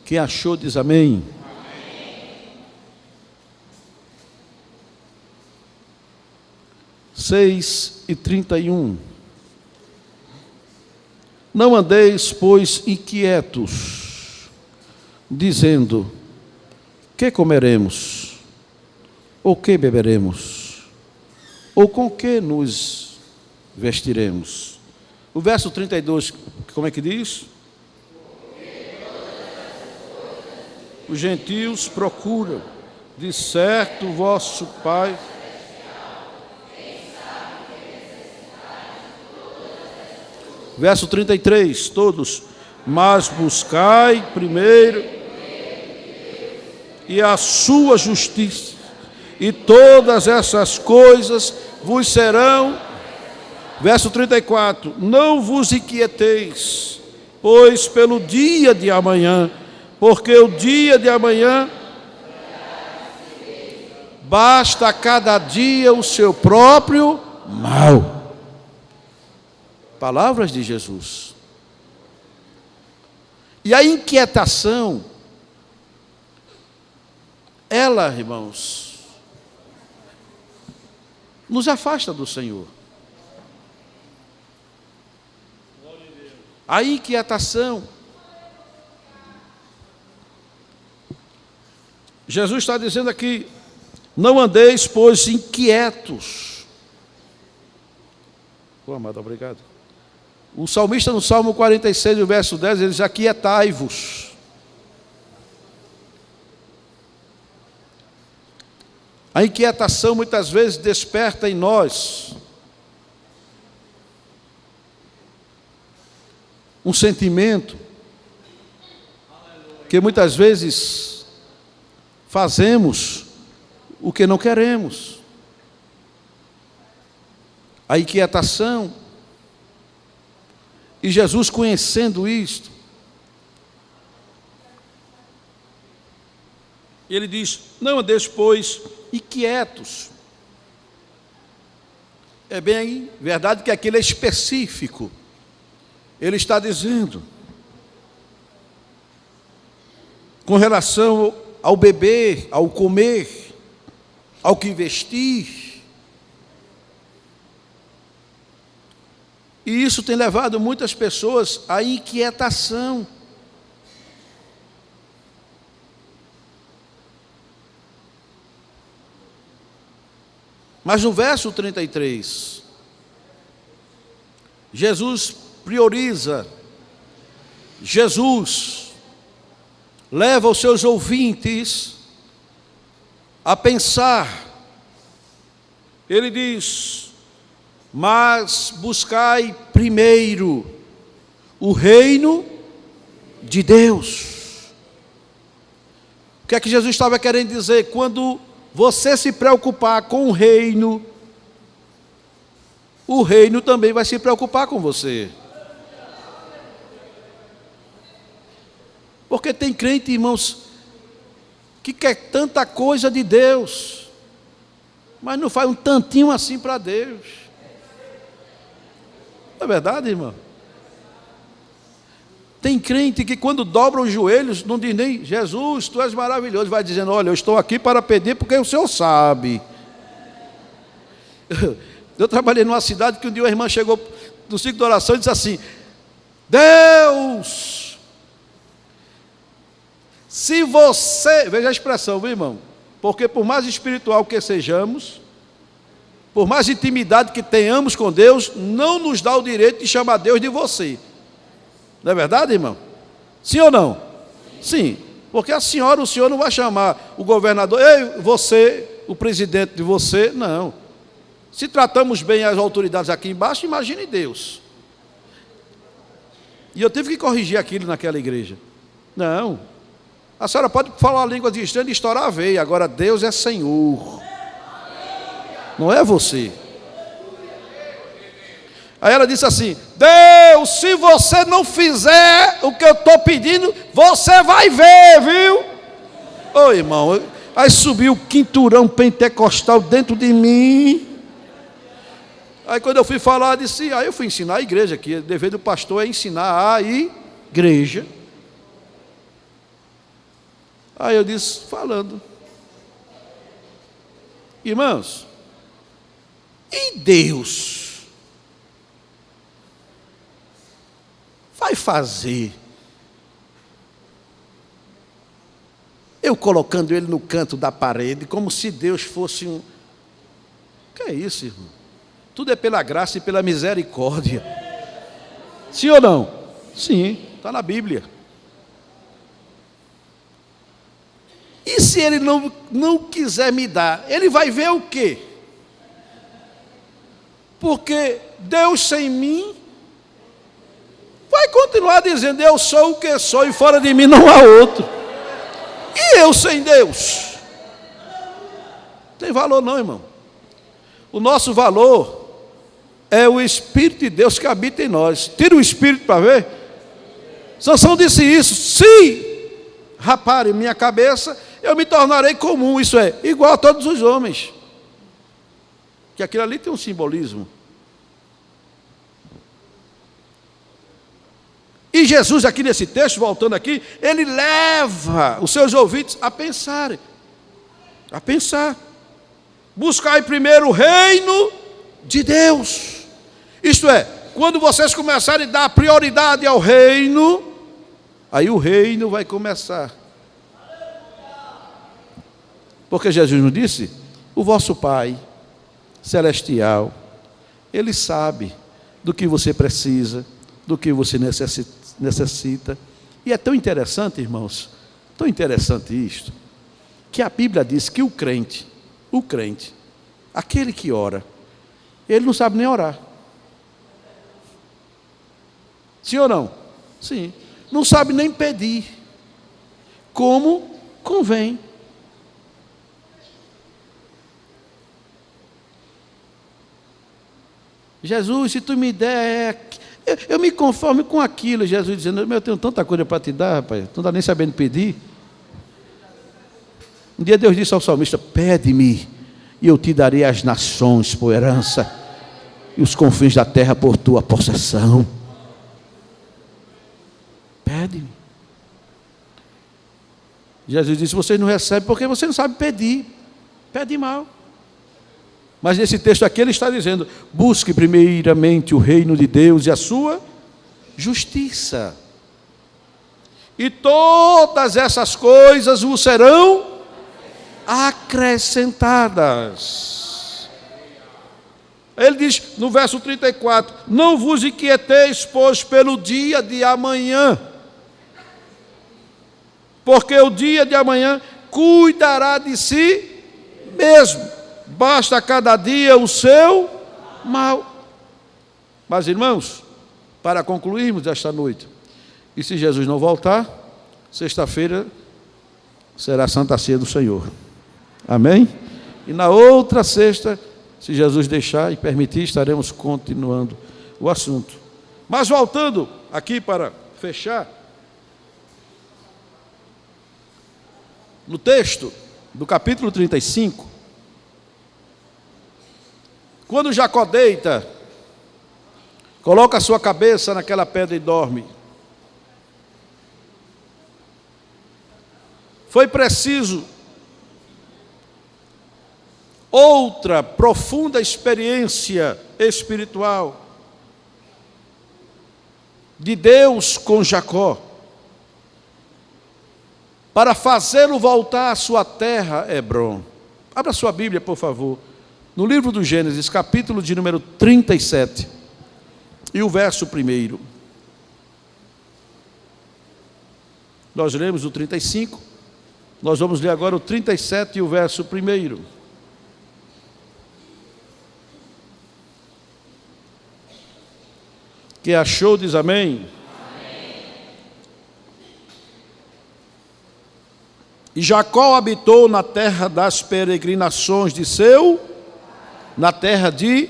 Quem achou diz amém. 6:31. Não andeis, pois, inquietos, dizendo: que comeremos? Ou que beberemos? Ou com que nos vestiremos? O verso 32, como é que diz? Os gentios procuram, de certo vosso Pai. Verso 33, todos. Mas buscai primeiro e a sua justiça, e todas essas coisas vos serão. Verso 34, não vos inquieteis, pois pelo dia de amanhã, porque o dia de amanhã basta a cada dia o seu próprio mal. Palavras de Jesus. E a inquietação, ela, irmãos, nos afasta do Senhor. A inquietação. Jesus está dizendo aqui: não andeis, pois, inquietos. amado, obrigado. O salmista no Salmo 46, no verso 10, ele diz: aquietai-vos. A inquietação muitas vezes desperta em nós um sentimento que muitas vezes fazemos o que não queremos. A inquietação, e Jesus, conhecendo isto, ele diz: não andeis, pois, inquietos. É bem verdade que aquilo é específico. Ele está dizendo com relação ao beber, ao comer, ao que vestir. E isso tem levado muitas pessoas à inquietação. Mas no verso 33, Jesus prioriza, Jesus leva os seus ouvintes a pensar. Ele diz: mas buscai primeiro o reino de Deus. O que é que Jesus estava querendo dizer? Quando você se preocupar com o reino também vai se preocupar com você. Porque tem crente, irmãos, que quer tanta coisa de Deus, mas não faz um tantinho assim para Deus. Não é verdade, irmão? Tem crente que quando dobra os joelhos, não diz nem: Jesus, tu és maravilhoso. Vai dizendo: olha, eu estou aqui para pedir porque o Senhor sabe. Eu trabalhei numa cidade que um dia uma irmã chegou do ciclo de oração e disse assim: Deus, se você... Veja a expressão, viu, irmão? Porque por mais espiritual que sejamos, por mais intimidade que tenhamos com Deus, não nos dá o direito de chamar Deus de você. Não é verdade, irmão? Sim ou não? Sim. Porque o senhor não vai chamar o governador: ei, você, o presidente de você. Não. Se tratamos bem as autoridades aqui embaixo, imagine Deus. E eu tive que corrigir aquilo naquela igreja. Não. A senhora pode falar línguas estranhas e estourar a veia. Agora Deus é Senhor. Não é você. Aí ela disse assim: Deus, se você não fizer o que eu estou pedindo, você vai ver, viu? Ô irmão, aí subiu o quinturão pentecostal dentro de mim. Aí quando eu fui falar, disse, aí eu fui ensinar a igreja, que o dever do pastor é ensinar a igreja. Aí eu disse, falando: irmãos, e Deus vai fazer eu colocando ele no canto da parede, como se Deus fosse um... Que é isso, irmão? Tudo é pela graça e pela misericórdia. Sim ou não? Sim, está na Bíblia. E se ele não quiser me dar, ele vai ver o quê? Porque Deus sem mim vai continuar dizendo: eu sou o que sou e fora de mim não há outro. E eu sem Deus? Não tem valor não, irmão. O nosso valor é o Espírito de Deus que habita em nós. Tira o Espírito para ver. Sansão disse isso: se raparem minha cabeça, eu me tornarei comum, isso é, igual a todos os homens. Que aquilo ali tem um simbolismo. E Jesus aqui nesse texto, voltando aqui, ele leva os seus ouvintes a pensarem. A pensar. Buscai primeiro o reino de Deus. Isto é, quando vocês começarem a dar prioridade ao reino, aí o reino vai começar. Porque Jesus nos disse: o vosso Pai celestial, Ele sabe do que você precisa, do que você necessita. E é tão interessante, irmãos, tão interessante isto, que a Bíblia diz que o crente, aquele que ora, ele não sabe nem orar. Sim ou não? Sim. Não sabe nem pedir, como convém. Jesus, se tu me der, eu me conformo com aquilo. Jesus dizendo, eu tenho tanta coisa para te dar, rapaz, tu não está nem sabendo pedir. Um dia Deus disse ao salmista, pede-me, e eu te darei as nações por herança, e os confins da terra por tua possessão. Pede-me. Jesus disse, vocês não recebem porque você não sabe pedir. Pede mal. Mas nesse texto aqui ele está dizendo, busque primeiramente o reino de Deus e a sua justiça. E todas essas coisas vos serão acrescentadas. Ele diz no verso 34, não vos inquieteis, pois, pelo dia de amanhã, porque o dia de amanhã cuidará de si mesmo. Basta cada dia o seu mal. Mas, irmãos, para concluirmos esta noite, e se Jesus não voltar, sexta-feira será a Santa Ceia do Senhor. Amém? E na outra sexta, se Jesus deixar e permitir, estaremos continuando o assunto. Mas voltando aqui para fechar, no texto do capítulo 35, quando Jacó deita, coloca a sua cabeça naquela pedra e dorme, foi preciso outra profunda experiência espiritual de Deus com Jacó, para fazê-lo voltar à sua terra, Hebrom. Abra sua Bíblia, por favor, no livro do Gênesis, capítulo de número 37, e o verso 1. Nós lemos o 35, nós vamos ler agora o 37 e o verso 1. Que achou, diz amém. E Jacó habitou na terra das peregrinações de na terra de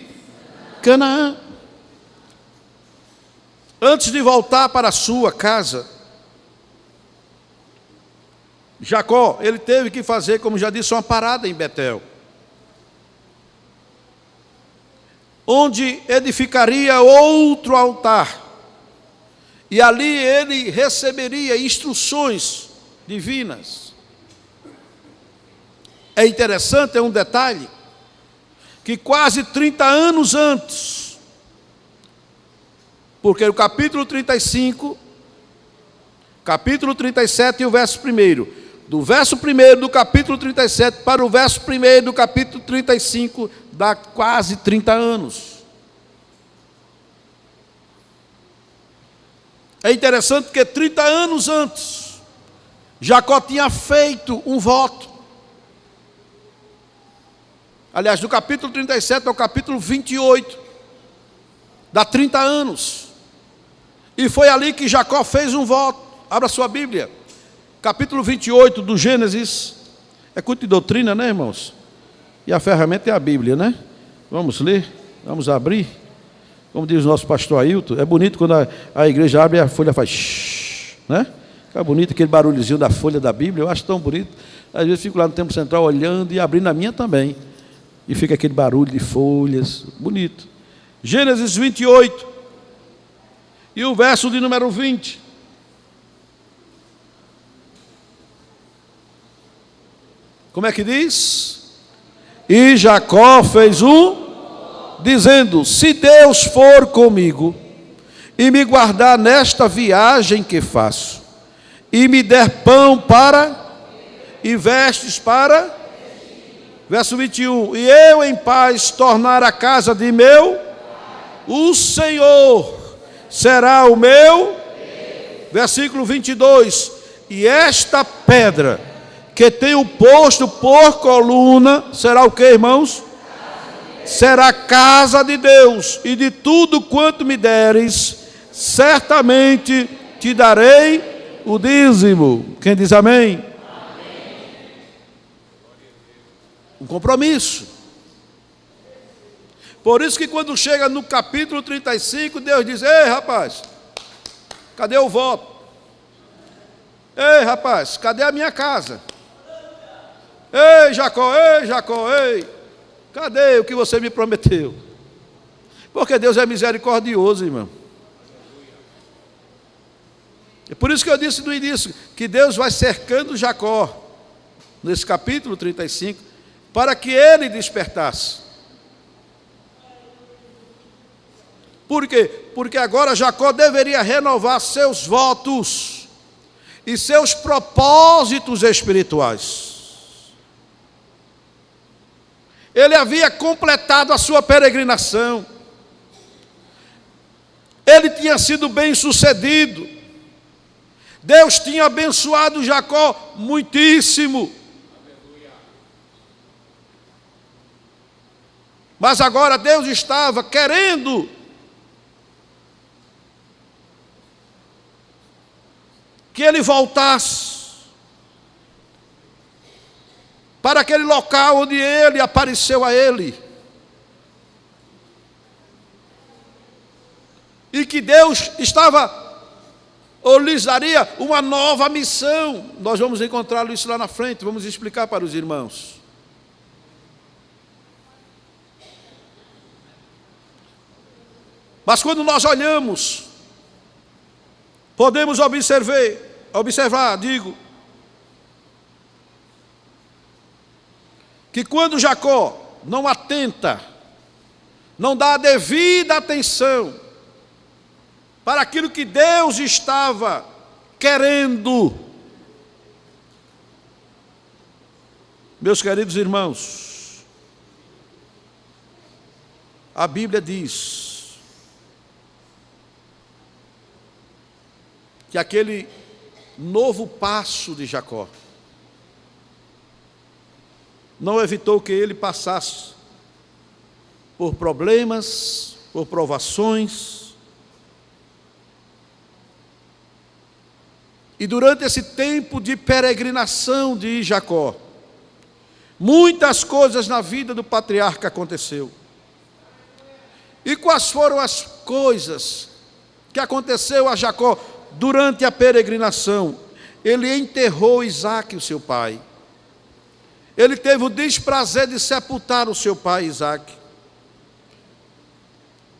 Canaã. Antes de voltar para a sua casa, Jacó, ele teve que fazer, como já disse, uma parada em Betel, onde edificaria outro altar, e ali ele receberia instruções divinas. É interessante, é um detalhe, que quase 30 anos antes, porque o capítulo 35, capítulo 37 e o verso 1, do verso 1 do capítulo 37 para o verso 1 do capítulo 35, dá quase 30 anos. É interessante porque 30 anos antes, Jacó tinha feito um voto. Aliás, do capítulo 37 ao capítulo 28, dá 30 anos. E foi ali que Jacó fez um voto. Abra sua Bíblia. Capítulo 28 do Gênesis. É culto de doutrina, né, irmãos? E a ferramenta é a Bíblia, né? Vamos ler, vamos abrir. Como diz o nosso pastor Ailton, é bonito quando a igreja abre e a folha faz shhh, né? Fica bonito aquele barulhozinho da folha da Bíblia, eu acho tão bonito. Às vezes fico lá no Templo Central olhando e abrindo a minha também. E fica aquele barulho de folhas, bonito. Gênesis 28, e o verso de número 20. Como é que diz? E Jacó fez dizendo, se Deus for comigo, e me guardar nesta viagem que faço, e me der pão e vestes para... Verso 21, e eu em paz tornar a casa de meu, o Senhor será o meu. Versículo 22. E esta pedra que tenho posto por coluna, será o que, irmãos? Será casa de Deus, e de tudo quanto me deres, certamente te darei o dízimo. Quem diz amém? Amém. Um compromisso. Por isso que quando chega no capítulo 35, Deus diz: ei, rapaz, cadê o voto? Ei, rapaz, cadê a minha casa? Ei, Jacó, ei, cadê o que você me prometeu? Porque Deus é misericordioso, irmão. É por isso que eu disse no início, que Deus vai cercando Jacó, nesse capítulo 35, para que ele despertasse. Por quê? Porque agora Jacó deveria renovar seus votos e seus propósitos espirituais. Ele havia completado a sua peregrinação. Ele tinha sido bem-sucedido. Deus tinha abençoado Jacó muitíssimo. Mas agora Deus estava querendo que ele voltasse para aquele local onde ele apareceu a ele. E que Deus estava, ou lhes daria uma nova missão. Nós vamos encontrá-lo isso lá na frente, vamos explicar para os irmãos. Mas quando nós olhamos, podemos observar, que quando Jacó não atenta, não dá a devida atenção para aquilo que Deus estava querendo, meus queridos irmãos, a Bíblia diz que aquele novo passo de Jacó não evitou que ele passasse por problemas, por provações. E durante esse tempo de peregrinação de Jacó, muitas coisas na vida do patriarca aconteceu. E quais foram as coisas que aconteceu a Jacó durante a peregrinação? Ele enterrou Isaque, o seu pai. Ele teve o desprazer de sepultar o seu pai Isaque.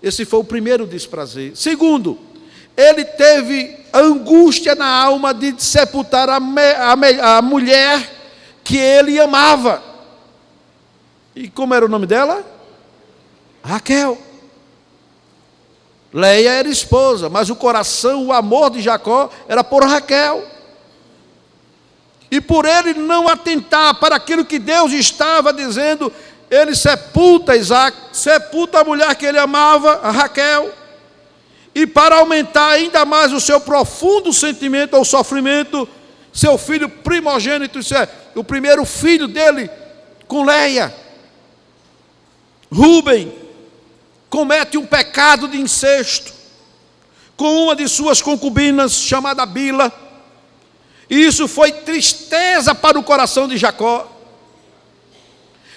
Esse foi o primeiro desprazer. Segundo, ele teve angústia na alma de sepultar a mulher que ele amava. E como era o nome dela? Raquel. Leia era esposa, mas o coração, o amor de Jacó era por Raquel. E por ele não atentar para aquilo que Deus estava dizendo, ele sepulta Isaque, sepulta a mulher que ele amava, a Raquel. E para aumentar ainda mais o seu profundo sentimento ou sofrimento, seu filho primogênito, isso é, o primeiro filho dele, com Leia, Rúben, comete um pecado de incesto com uma de suas concubinas, chamada Bila. E isso foi tristeza para o coração de Jacó.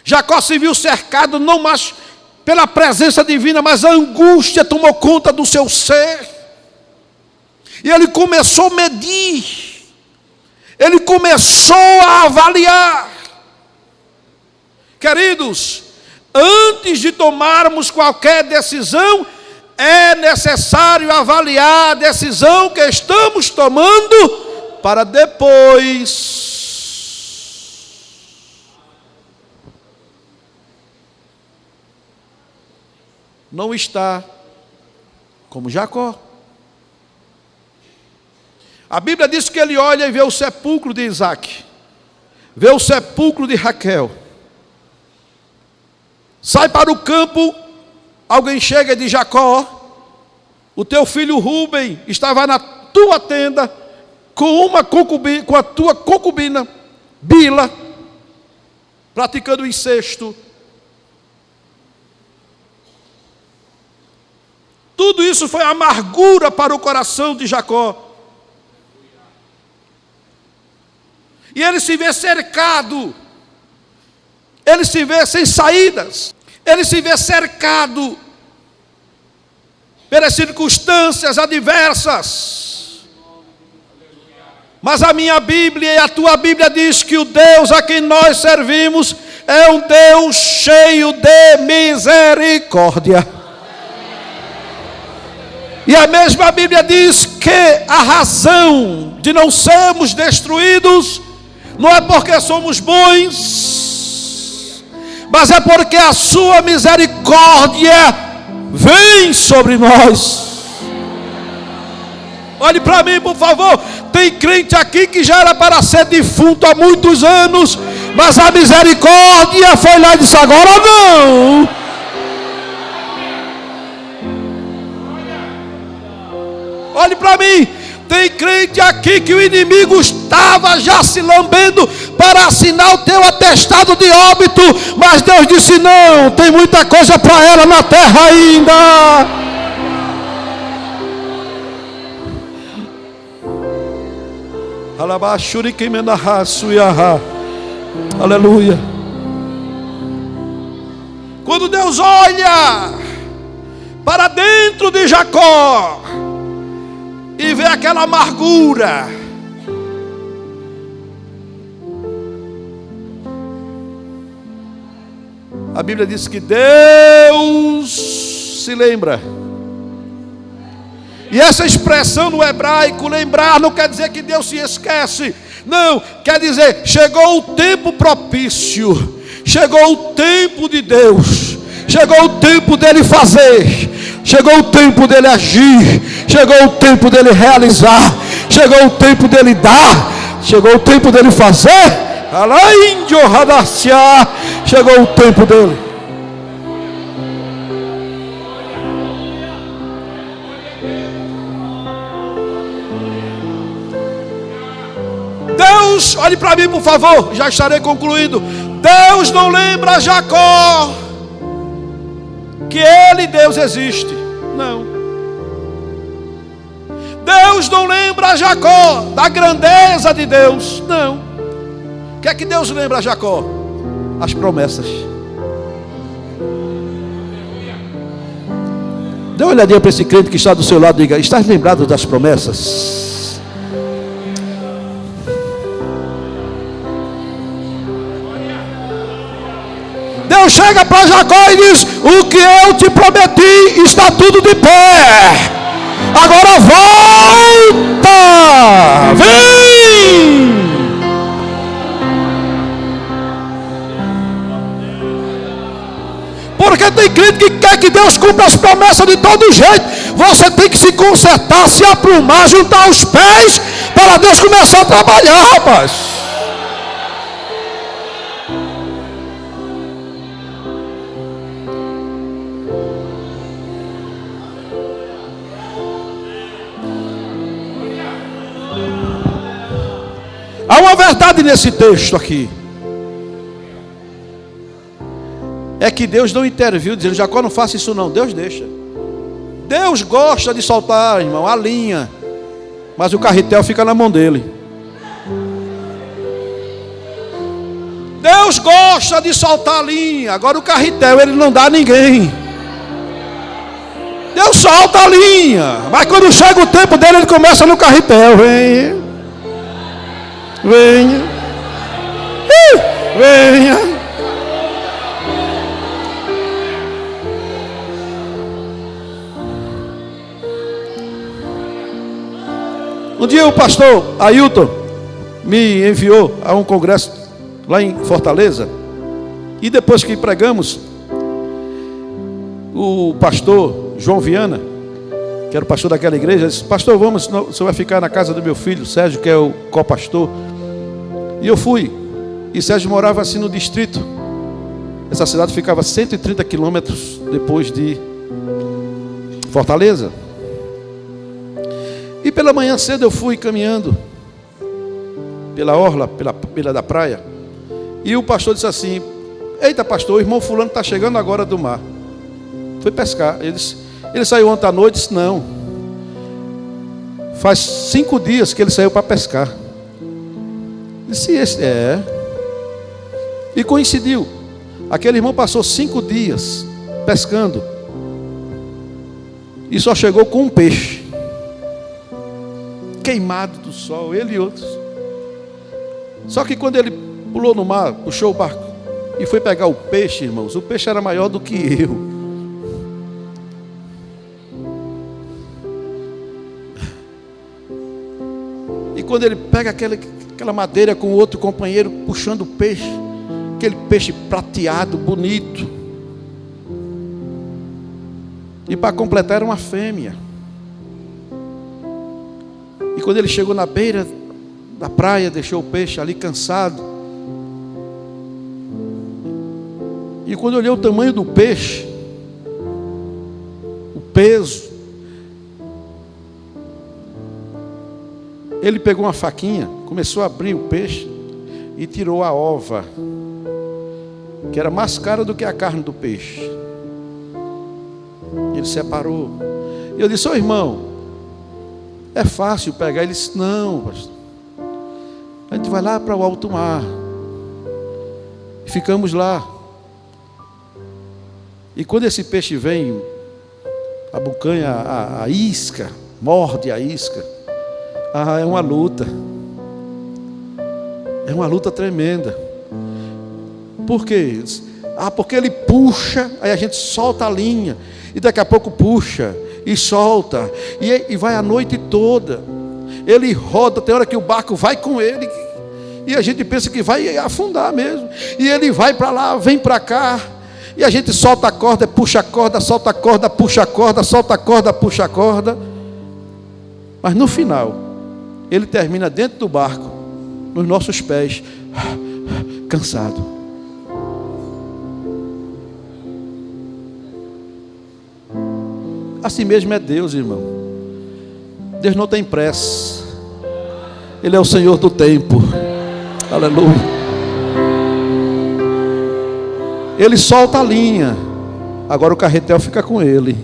Jacó se viu cercado não mais pela presença divina, mas a angústia tomou conta do seu ser. E ele começou a medir, ele começou a avaliar. Queridos, antes de tomarmos qualquer decisão, é necessário avaliar a decisão que estamos tomando, para depois não estar como Jacó. A Bíblia diz que ele olha e vê o sepulcro de Isaque, vê o sepulcro de Raquel, sai para o campo alguém chega e diz: Jacó, o teu filho Rúben estava na tua tenda com a tua concubina Bila, praticando incesto. Tudo isso foi amargura para o coração de Jacó. E ele se vê cercado, ele se vê sem saídas, ele se vê cercado pelas circunstâncias adversas. Mas a minha Bíblia e a tua Bíblia diz que o Deus a quem nós servimos é um Deus cheio de misericórdia. E a mesma Bíblia diz que a razão de não sermos destruídos não é porque somos bons, mas é porque a sua misericórdia vem sobre nós. Olhe para mim, por favor. Tem crente aqui que já era para ser defunto há muitos anos, mas a misericórdia foi lá e disse: agora não. Olhe para mim. Tem crente aqui que o inimigo estava já se lambendo para assinar o teu atestado de óbito, mas Deus disse: não, tem muita coisa para ela na terra ainda. Aleluia. Quando Deus olha para dentro de Jacó e vê aquela amargura, a Bíblia diz que Deus se lembra. E essa expressão no hebraico, lembrar, não quer dizer que Deus se esquece. Não, quer dizer, chegou o tempo propício, chegou o tempo de Deus, chegou o tempo dele fazer, chegou o tempo dele agir, chegou o tempo dele realizar, chegou o tempo dele dar, chegou o tempo dele fazer. Chegou o tempo dele. Deus, olhe para mim, por favor, já estarei concluindo. Deus não lembra Jacó que ele, Deus, existe. Não. Deus não lembra Jacó da grandeza de Deus. Não. O que é que Deus lembra a Jacó? As promessas. Dê uma olhadinha para esse crente que está do seu lado e diga: estás lembrado das promessas? Deus chega para Jacó e diz: o que eu te prometi está tudo de pé. Agora volta, vem. Porque tem crente que quer que Deus cumpra as promessas de todo jeito. Você tem que se consertar, se aprumar, juntar os pés para Deus começar a trabalhar, rapaz. Há uma verdade nesse texto aqui. É que Deus não interviu dizendo: Jacó, não faça isso não. Deus deixa. Deus gosta de soltar, irmão, a linha, mas o carretel fica na mão dele. Deus gosta de soltar a linha, agora o carretel ele não dá a ninguém. Deus solta a linha, mas quando chega o tempo dele, ele começa no carretel. Venha, venha, venha. Um dia o pastor Ailton me enviou a um congresso lá em Fortaleza. E depois que pregamos, o pastor João Viana, que era o pastor daquela igreja, disse: pastor, vamos, você vai ficar na casa do meu filho Sérgio, que é o co-pastor. E eu fui. E Sérgio morava assim no distrito. Essa cidade ficava 130 quilômetros depois de Fortaleza. E pela manhã cedo eu fui caminhando pela orla, pela beira da praia. E o pastor disse assim: eita pastor, o irmão fulano está chegando agora do mar. Foi pescar. Ele saiu ontem à noite. Disse: não, faz 5 dias que ele saiu para pescar. Disse: E coincidiu. Aquele irmão passou 5 dias pescando e só chegou com um peixe, queimado do sol, ele e outros. Só que quando ele pulou no mar, puxou o barco e foi pegar o peixe, irmãos, o peixe era maior do que eu. E quando ele pega aquela madeira com o outro companheiro puxando o peixe, aquele peixe prateado, bonito. E para completar era uma fêmea. E quando ele chegou na beira da praia, deixou o peixe ali cansado. E quando eu olhei o tamanho do peixe, o peso, ele pegou uma faquinha, começou a abrir o peixe e tirou a ova, que era mais cara do que a carne do peixe. Ele separou. E eu disse: ô irmão, é fácil pegar? Ele disse: não, pastor, a gente vai lá para o alto mar. E ficamos lá. E quando esse peixe vem, abocanha a isca, morde a isca, é uma luta. É uma luta tremenda. Por quê? Porque ele puxa, aí a gente solta a linha, e daqui a pouco puxa, e solta, e vai a noite toda. Ele roda, tem hora que o barco vai com ele, e a gente pensa que vai afundar mesmo. E ele vai para lá, vem para cá, e a gente solta a corda, puxa a corda, solta a corda, puxa a corda, solta a corda, puxa a corda. Mas no final, ele termina dentro do barco, nos nossos pés, cansado. Assim mesmo é Deus, irmão. Deus não tem pressa. Ele é o Senhor do tempo. Aleluia. Ele solta a linha, agora o carretel fica com ele.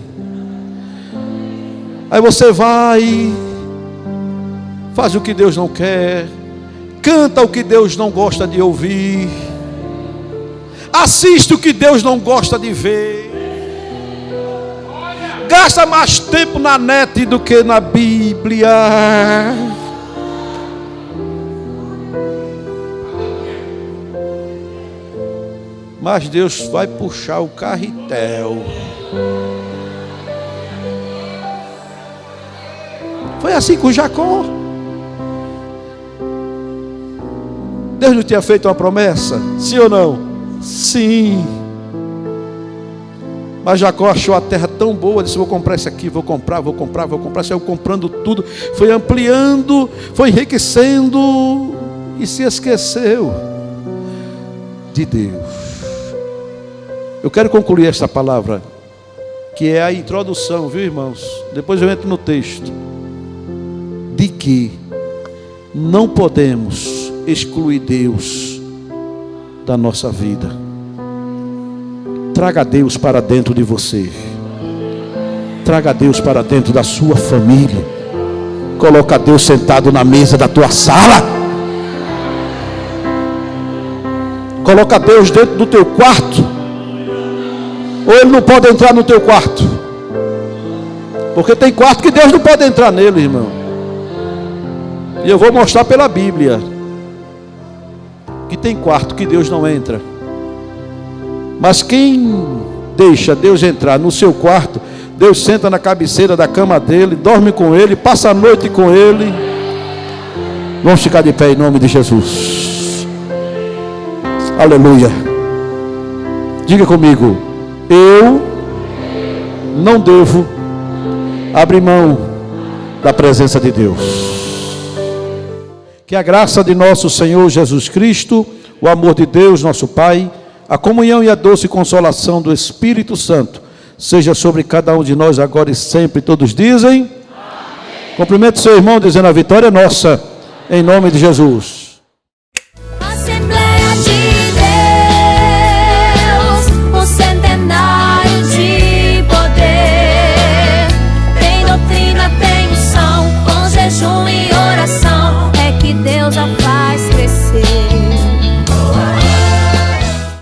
Aí você vai, faz o que Deus não quer, canta o que Deus não gosta de ouvir, assiste o que Deus não gosta de ver, gasta mais tempo na net do que na Bíblia. Mas Deus vai puxar o carretel. Foi assim com Jacó. Deus não tinha feito uma promessa? Sim ou não? Sim. Mas Jacó achou a terra tão boa, disse: vou comprar isso aqui, vou comprar. Saiu comprando tudo, foi ampliando, foi enriquecendo e se esqueceu de Deus. Eu quero concluir esta palavra, que é a introdução, viu, irmãos? Depois eu entro no texto. De que não podemos excluir Deus da nossa vida. Traga Deus para dentro de você. Traga Deus para dentro da sua família. Coloca Deus sentado na mesa da tua sala. Coloca Deus dentro do teu quarto. Ou Ele não pode entrar no teu quarto? Porque tem quarto que Deus não pode entrar nele, irmão. E eu vou mostrar pela Bíblia que tem quarto que Deus não entra. Mas quem deixa Deus entrar no seu quarto, Deus senta na cabeceira da cama dele, dorme com ele, passa a noite com ele. Vamos ficar de pé em nome de Jesus. Aleluia. Diga comigo: eu não devo abrir mão da presença de Deus. Que a graça de nosso Senhor Jesus Cristo, o amor de Deus nosso Pai, a comunhão e a doce consolação do Espírito Santo seja sobre cada um de nós agora e sempre. Todos dizem amém. Cumprimente seu irmão dizendo: a vitória é nossa, em nome de Jesus.